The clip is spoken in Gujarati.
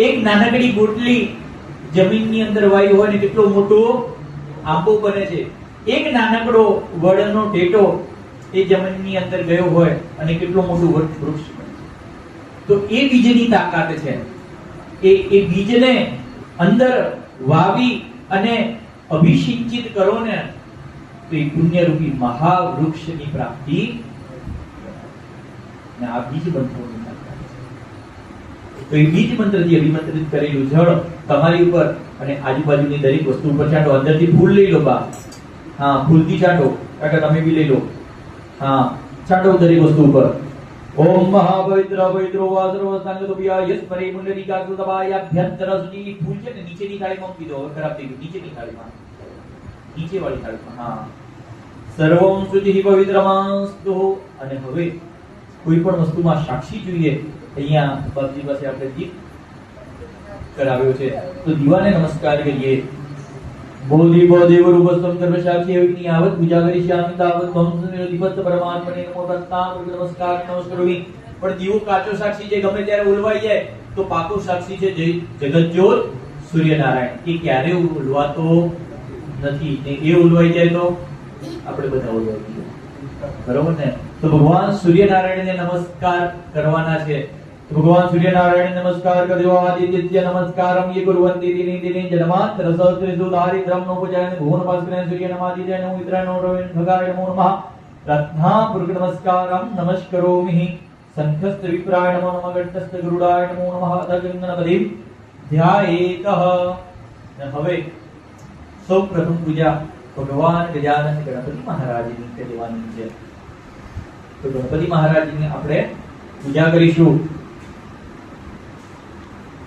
એક નાનકડી ગોટલી જમીનની અંદર વાયુ હોય ને કેટલો મોટો આંબો બને છે. એક નાનકડો વડનો ટેટો એ જમીનની અંદર ગયો હોય અને કેટલો મોટું વૃક્ષ બને. તો એ બીજની તાકાત છે. એ બીજને અંદર વાવી અને અભિસિંચિત કરો ને તો એ પુણ્યરૂપી મહાવૃક્ષની પ્રાપ્તિ. ને આ બીજ મંત્રોની તાકાત છે. તો એ બીજ મંત્રથી અભિમંત્રિત કરેલું જળ તમારી ઉપર અને આજુબાજુની દરેક વસ્તુ ઉપર છાંટો. અંદરથી ફૂલ લઈ લો બા, હા ફૂલથી છાંટો, કાકા તમે બી લઈ લો, હા છાંટો દરેક વસ્તુ ઉપર. ઓમ મહાપવિત્ર પવિત્રો વાસરો સંગતોપિયા યસ્મરે મુંડરીકાકૃતબાયાભ્યંતરસુજી. ફૂલ છે ને નીચેની થાળીમાં મૂકી દો. હવે ખરાબ થઈ ગયું. નીચેની થાળીમાં, નીચે વાળી થાળીમાં. હા સર્વમ શુચિ પવિત્રમાસ્તુ. અને હવે કોઈ પણ વસ્તુમાં સાક્ષી જોઈએ. અહીંયા બાપજી પાસે આપણે દીપ કરાવ્યો છે તો દીવાને નમસ્કાર કરીએ. બોધિ બોધિવ રૂપસ્તમ સર્વસાક્ષી એવી આવત પૂજા કરી શ્યામી તાવત ધમ દીપસ્ત પરમાત્મને નમો તત્તા નમસ્કાર નમસ્કરોમી. પણ દીવો કાચો સાક્ષી છે, ગમે ત્યારે ઉલવાઈ જાય તો પાકો સાક્ષી છે જગતજ્યોત સૂર્યનારાયણ. એ ક્યારે ઉલવાતો નથી ને એ ઉલવાઈ જાય તો આપણે બધા ઉલવાઈ જઈએ. બરોબર ને? તો ભગવાન સૂર્યનારાયણને નમસ્કાર કરવાના છે. ભગવાન સૂર્યનારાયણ નમસ્કાર કર્યો. આદિત્ય નમસ્કારમ યે કુર્વંતિ દિને દિને જન્માત રસોત્રિસુ દારિદ્રમ નોપજાયન ભુવન ભાસ્કરેણ સૂર્ય નમાદિત્ય નમો મિત્રાય નમો રવિ ભગાય નમો નમઃ. રત્ના પુરુષ નમસ્કારમ નમસ્કરોમિ. સંખસ્ત વિપ્રાય નમો નમઃ. ગણસ્ત ગરુડાય નમો નમઃ. અધગંગનપદિ ધ્યાયેતઃ. હવે સૌ પ્રથમ પૂજા ભગવાન ગજાનન ગણપતિ મહારાજની કરવાની છે. તો ગણપતિ મહારાજની આપણે પૂજા કરીશું.